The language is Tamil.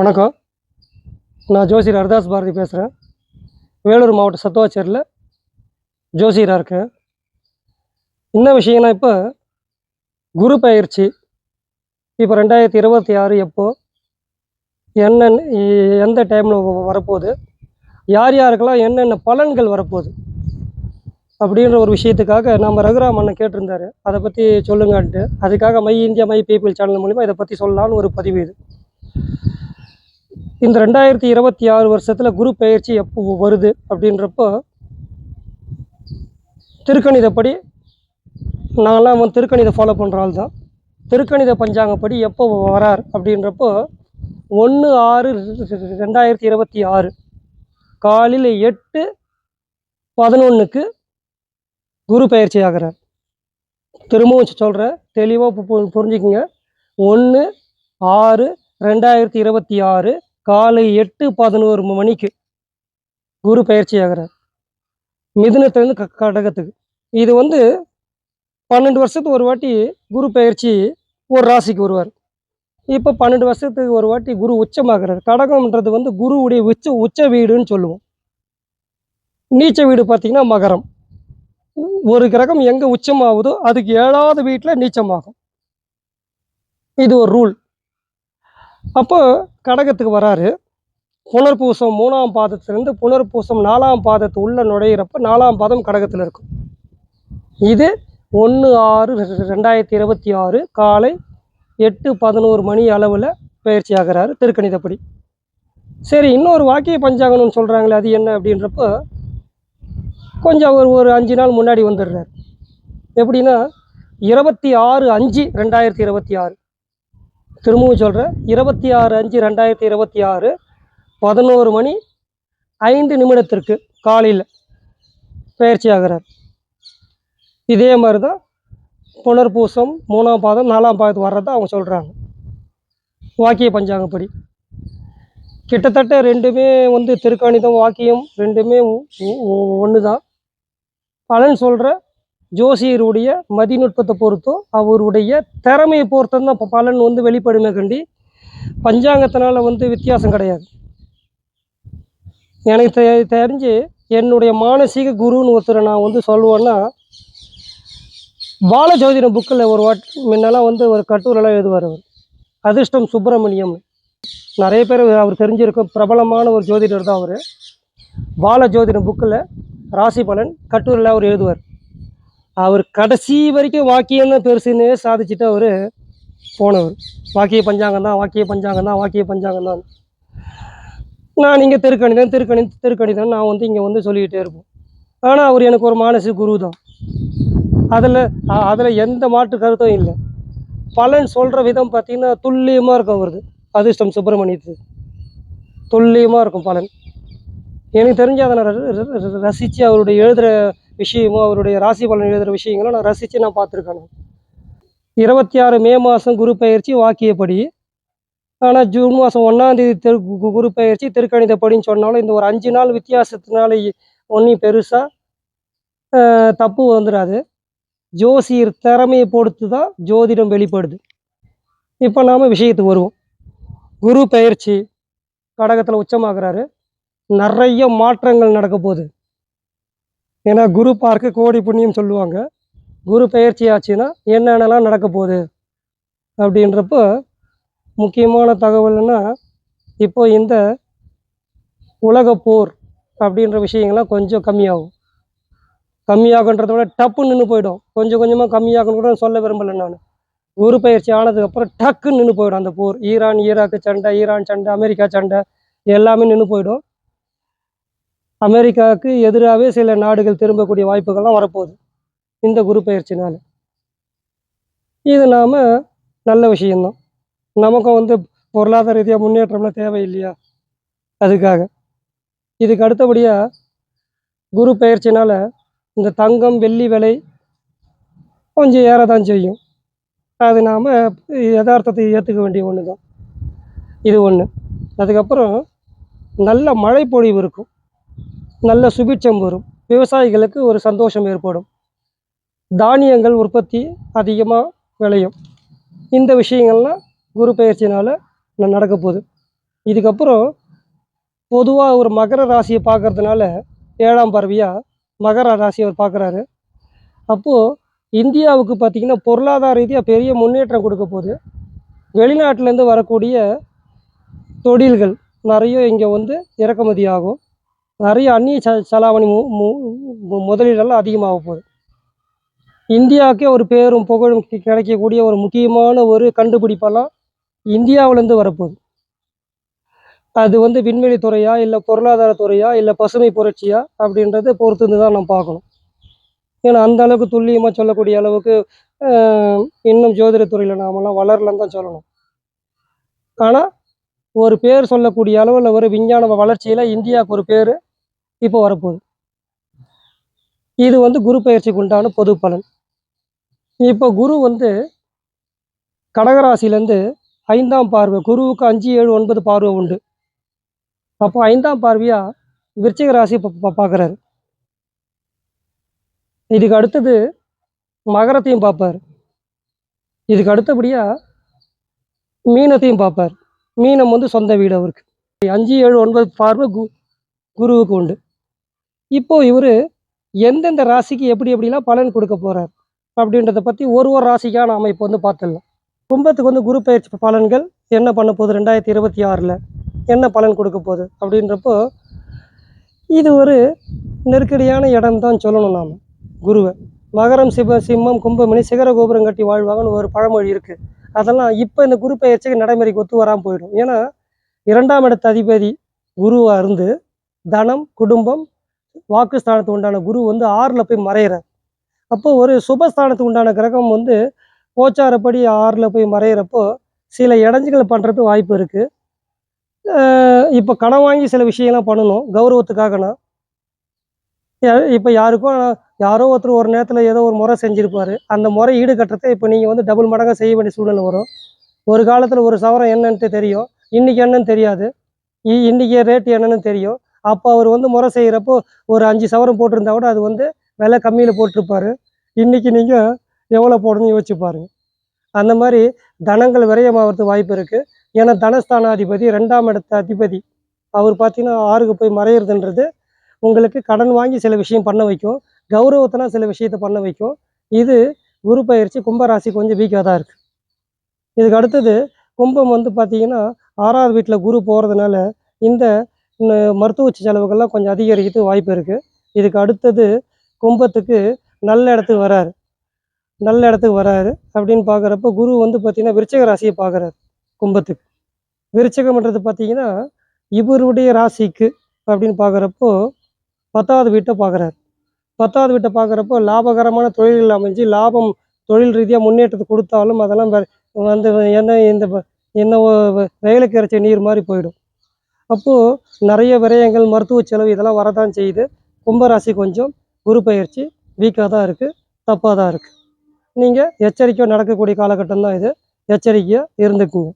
வணக்கம். நான் ஜோசியர் ஹரிதாஸ் பாரதி பேசுகிறேன். வேலூர் மாவட்டம் சத்துவாச்சேரியில் ஜோசியராக இருக்கேன். என்ன விஷயம்னா, இப்போ குரு பயிற்சி இப்போ 2026 எப்போ, என்னென்ன எந்த டைமில் வரப்போகுது, யார் யாருக்கெல்லாம் என்னென்ன பலன்கள் வரப்போகுது அப்படின்ற ஒரு விஷயத்துக்காக நம்ம ரகுராம் அண்ணன் கேட்டிருந்தார். அதை பற்றி சொல்லுங்கன்ட்டு, அதுக்காக my India my people channel மூலிமா இதை பற்றி சொல்லலான்னு ஒரு பதிவு இது. இந்த 2026 வருஷத்தில் குரு பயிற்சி எப்போ வருது அப்படின்றப்போ, திருக்கணிதப்படி நாங்களாம் திருக்கணிதை ஃபாலோ பண்ணுற ஆள் தான். திருக்கணித பஞ்சாங்கப்படி எப்போ வரார் அப்படின்றப்போ 1/6/2026 காலையில் 8:11 குரு பயிற்சி ஆகிறார். திரும்பவும் சொல்கிறேன், தெளிவாக புரிஞ்சுக்குங்க. 1/6/2026 காலை 8:11 மணிக்கு குரு பயிற்சி ஆகிறார், மிதுனத்திலேருந்து கடகத்துக்கு. இது 12 வருஷத்துக்கு ஒரு வாட்டி குரு பயிற்சி ஒரு ராசிக்கு வருவார். இப்போ 12 வருஷத்துக்கு ஒரு வாட்டி குரு உச்சமாகிறார். கடகம்ன்றது குருவுடைய உச்ச வீடுன்னு சொல்லுவோம். நீச்ச வீடு பார்த்திங்கன்னா மகரம். ஒரு கிரகம் எங்கே உச்சமாகுதோ அதுக்கு 7வது வீட்டில் நீச்சமாகும். இது ஒரு ரூல். அப்போ கடகத்துக்கு வராரு. புனர்பூசம் 3ஆம் பாதத்திலிருந்து புனர்பூசம் 4ஆம் பாதத்து உள்ள நுழையிறப்ப 4ஆம் பாதம் கடகத்தில் இருக்கும். இது 1/6/2026 காலை 8:11 மணி அளவில் பயிற்சி ஆகிறாரு திருக்கணிதப்படி. சரி, இன்னொரு வாக்கிய பஞ்சாங்கம்னு சொல்கிறாங்களே, அது என்ன அப்படின்றப்போ கொஞ்சம் ஒரு 5 நாள் முன்னாடி வந்துடுறார். எப்படின்னா 26/5/2026, திரும்பவும் சொல்கிறேன், 26/5/2026 11:05 காலையில் பயிற்சி ஆகிறார். இதே மாதிரி தான் புனர்பூசம் 3ஆம் பாதம் 4ஆம் பாதத்துக்கு வர்றதா அவங்க சொல்கிறாங்க வாக்கிய பஞ்சாங்கப்படி. கிட்டத்தட்ட ரெண்டுமே திருக்கணிதம் வாக்கியம் ரெண்டுமே ஒன்று தான். பலன் சொல்கிற ஜோசியருடைய மதிநுட்பத்தை பொறுத்தும் அவருடைய திறமையை பொறுத்தும் தான் பலன் வெளிப்படுமே கண்டி பஞ்சாங்கத்தினால வித்தியாசம் கிடையாது. எனக்கு தெரிஞ்சு என்னுடைய மானசீக குருன்னு ஒருத்தரை நான் சொல்லுவேன்னா, பாலஜோதிடம் புக்கில் ஒரு முன்னெல்லாம் ஒரு கட்டுரைலாம் எழுதுவார். அவர் அதிர்ஷ்டம் சுப்பிரமணியம், நிறைய பேர் அவர் தெரிஞ்சிருக்கும், பிரபலமான ஒரு ஜோதிடர் தான் அவர். பாலஜோதிடம் புக்கில் ராசி பலன் கட்டுரையில் அவர் எழுதுவார். அவர் கடைசி வரைக்கும் வாக்கியம் தான் பெருசுன்னு சாதிச்சுட்டு அவர் போனவர். வாக்கிய பஞ்சாங்கம் தான், வாக்கிய பஞ்சாங்கம் தான், வாக்கிய பஞ்சாங்கம் தான். நான் இங்கே திருக்கணிதம் நான் இங்கே சொல்லிக்கிட்டே இருப்போம். ஆனால் அவர் எனக்கு ஒரு மானசீக குரு தான். அதில் எந்த மாற்று கருத்தும் இல்லை. பலன் சொல்கிற விதம் பார்த்திங்கன்னா துல்லியமாக இருக்கும். அவரது அதிர்ஷ்டம் சுப்பிரமணியத்துக்கு துல்லியமாக இருக்கும் பலன். எனக்கு தெரிஞ்சு அதை நான் ரசித்து அவருடைய எழுதுகிற விஷயமோ அவருடைய ராசி பலன் எழுதுகிற விஷயங்களும் நான் ரசித்து நான் பார்த்துருக்கேன். 26 மே மாதம் குரு பயிற்சி வாக்கியப்படி. ஆனால் ஜூன் மாதம் 1ஆம் தேதி குரு பயிற்சி திருக்கணிதப்படின்னு சொன்னாலும் இந்த ஒரு 5 நாள் வித்தியாசத்தினால ஒன்றும் பெருசாக தப்பு வந்துடாது. ஜோசியர் திறமையை பொறுத்து தான் ஜோதிடம் வெளிப்படுது. இப்போ நாம் விஷயத்துக்கு வருவோம். குரு பயிற்சி கடகத்தில் உச்சமாகிறாரு. நிறைய மாற்றங்கள் நடக்க போகுது. ஏன்னா குரு பார்க்க கோடி புண்ணியம் சொல்லுவாங்க. குரு பயிற்சி ஆச்சுன்னா என்னென்னலாம் நடக்க போகுது அப்படின்றப்போ முக்கியமான தகவல்னா, இப்போ இந்த உலக போர் அப்படின்ற விஷயங்கள்லாம் கொஞ்சம் கம்மியாகுன்றத விட டப்புன்னு நின்று போயிடும். கொஞ்சம் கொஞ்சமாக கம்மியாகணும் கூட சொல்ல விரும்பலை நான். குரு பயிற்சி ஆனதுக்கப்புறம் டக்குன்னு நின்று போயிடும் அந்த போர். ஈராக்கு சண்டை, ஈரான் சண்டை, அமெரிக்கா சண்டை எல்லாமே நின்று போயிடும். அமெரிக்காவுக்கு எதிராகவே சில நாடுகள் திரும்பக்கூடிய வாய்ப்புகள்லாம் வரப்போகுது இந்த குரு பயிற்சினால். இது நாம் நல்ல விஷயந்தான். நமக்கும் பொருளாதார ரீதியாக முன்னேற்றம்லாம் தேவை இல்லையா? அதுக்காக இதுக்கு அடுத்தபடியாக குரு பயிற்சினால் இந்த தங்கம் வெள்ளி விலை கொஞ்சம் ஏறதான் செய்யும். அது நாம் யதார்த்தத்தை ஏற்றுக்க வேண்டிய ஒன்று தான். இது ஒன்று. அதுக்கப்புறம் நல்ல மழை பொழிவு இருக்கும், நல்ல சுபிட்சம் வரும், விவசாயிகளுக்கு ஒரு சந்தோஷம் ஏற்படும், தானியங்கள் உற்பத்தி அதிகமாக விளையும். இந்த விஷயங்கள்லாம் குரு பயிற்சினால் நடக்க போகுது. இதுக்கப்புறம் பொதுவாக ஒரு மகர ராசியை பார்க்கறதுனால 7ஆம் பார்வையாக மகர ராசியை அவர் பார்க்குறாரு. அப்போது இந்தியாவுக்கு பார்த்திங்கன்னா பொருளாதார ரீதியாக பெரிய முன்னேற்றம் கொடுக்க போகுது. வெளிநாட்டிலேருந்து வரக்கூடிய தொழில்கள் நிறைய இங்கே வந்து இறக்குமதி ஆகும். நிறைய அந்நிய செலாவணி முதலீடெல்லாம் அதிகமாக போகுது. இந்தியாவுக்கே ஒரு பேரும் புகழும் கிடைக்கக்கூடிய ஒரு முக்கியமான ஒரு கண்டுபிடிப்பெல்லாம் இந்தியாவிலேருந்து வரப்போகுது. அது வந்து விண்வெளி துறையா, இல்லை பொருளாதார துறையா, இல்லை பசுமை புரட்சியா அப்படின்றத பொறுத்து தான் நம்ம பார்க்கணும். ஏன்னா அந்த அளவுக்கு துல்லியமாக சொல்லக்கூடிய அளவுக்கு இன்னும் ஜோதிட துறையில் நாமெல்லாம் வளரலன்னு தான் சொல்லணும். ஆனால் ஒரு பேர் சொல்லக்கூடிய அளவில் ஒரு விஞ்ஞான வளர்ச்சியில் இந்தியாவுக்கு ஒரு பேர் இப்போ வரப்போகுது. இது வந்து குரு பயிற்சிக்கு உண்டான பொது பலன். இப்போ குரு வந்து கடகராசிலேருந்து 5ஆம் பார்வை, குருவுக்கு 5, 7, 9 பார்வை உண்டு. அப்போ 5ஆம் பார்வையாக விருச்சிக ராசி பார்க்குறாரு. இதுக்கு அடுத்தது மகரத்தையும் பார்ப்பார். இதுக்கு அடுத்தபடியாக மீனத்தையும் பார்ப்பார். மீனம் வந்து சொந்த வீடு அவருக்கு. 5, 7, 9 பார்வை குருவுக்கு உண்டு. இப்போது இவர் எந்தெந்த ராசிக்கு எப்படி எப்படிலாம் பலன் கொடுக்க போகிறார் அப்படின்றத பற்றி ஒரு ராசிக்காக நாம் இப்போ வந்து பார்த்துடலாம். கும்பத்துக்கு வந்து குரு பயிற்சி பலன்கள் என்ன பண்ண போகுது, 2026 என்ன பலன் கொடுக்க போகுது அப்படின்றப்போ இது ஒரு நெருக்கடியான இடம் தான் சொல்லணும் நாம் குருவை. மகரம் சிம்மம் கும்பமணி சிகர கோபுரம் கட்டி வாழ்வாங்கன்னு ஒரு பழமொழி இருக்குது. அதெல்லாம் இப்போ இந்த குரு பயிற்சிக்கு நடைமுறைக்கு ஒத்து வராமல் போயிடும். ஏன்னா 2ஆம் இடத்து அதிபதி குருவாக இருந்து தனம் குடும்பம் வாக்குஸ்தானத்துக்கு உண்டான குரு வந்து 6ல் போய் மறையிறார். அப்போது ஒரு சுபஸ்தானத்துக்கு உண்டான கிரகம் வந்து கோச்சாரப்படி 6ல் போய் மறையிறப்போ சில இடைஞ்சிகள் பண்ணுறது வாய்ப்பு இருக்குது. இப்போ கடன் வாங்கி சில விஷயம்லாம் பண்ணணும் கௌரவத்துக்காகனா. இப்போ யாரோ ஒருத்தர் ஒரு நேரத்தில் ஏதோ ஒரு முறை செஞ்சுருப்பார். அந்த முறை ஈடுகட்டுறதை இப்போ நீங்கள் வந்து டபுள் மடங்காக செய்ய வேண்டிய சூழ்நிலை வரும். ஒரு காலத்தில் ஒரு சவரம் என்னன்ட்டு தெரியும், இன்றைக்கி என்னன்னு தெரியாது. இன்றைக்கி ரேட்டு என்னன்னு தெரியும். அப்போ அவர் வந்து முறை செய்கிறப்போ ஒரு 5 சவரம் போட்டிருந்தா கூட அது வந்து விலை கம்மியில் போட்டிருப்பார். இன்றைக்கி நீங்கள் எவ்வளோ போடணும்னு யோசிச்சு பாருங்கள். அந்த மாதிரி தனங்கள் விரயமாகிறதுக்கு வாய்ப்பு இருக்குது. ஏன்னா தனஸ்தானாதிபதி 2ஆம் இடத்து அதிபதி அவர் பார்த்தீங்கன்னா 6க்கு போய் மறையிறதுன்றது உங்களுக்கு கடன் வாங்கி சில விஷயம் பண்ண வைக்கும், கௌரவத்தினா சில விஷயத்தை பண்ண வைக்கும். இது குரு பயிற்சி கும்பராசி கொஞ்சம் வீக்காக தான் இருக்குது. இதுக்கு அடுத்தது கும்பம் வந்து பார்த்திங்கன்னா 6ஆவது வீட்டில் குரு போகிறதுனால இந்த மருத்துவ செலவுகள்லாம் கொஞ்சம் அதிகரிக்கிறதுக்கு வாய்ப்பு இருக்குது. இதுக்கு அடுத்தது கும்பத்துக்கு நல்ல இடத்துக்கு வராரு அப்படின்னு பார்க்குறப்போ குரு வந்து பார்த்திங்கன்னா விருச்சிக ராசியை பார்க்குறாரு. கும்பத்துக்கு விருச்சிகம்ன்றது பார்த்திங்கன்னா இவருடைய ராசிக்கு அப்படின்னு பார்க்குறப்போ 10ஆவது வீட்டை பார்க்குறாரு. 10ஆவது வீட்டை பார்க்குறப்போ லாபகரமான தொழில்கள் அமைஞ்சு லாபம் தொழில் ரீதியாக முன்னேற்றத்தை கொடுத்தாலும் அதெல்லாம் வந்து என்ன வயலுக்கு இறைச்ச நீர் மாதிரி போயிடும். அப்போது நிறைய விரயங்கள் மருத்துவ செலவு இதெல்லாம் வரதான் செய்யுது. கும்பராசி கொஞ்சம் குரு பயிற்சி வீக்காக தான் இருக்குது, தப்பாக தான் இருக்குது. நீங்கள் எச்சரிக்கையாக நடக்கக்கூடிய காலகட்டம் தான் இது. எச்சரிக்கையாக இருந்துக்குங்க.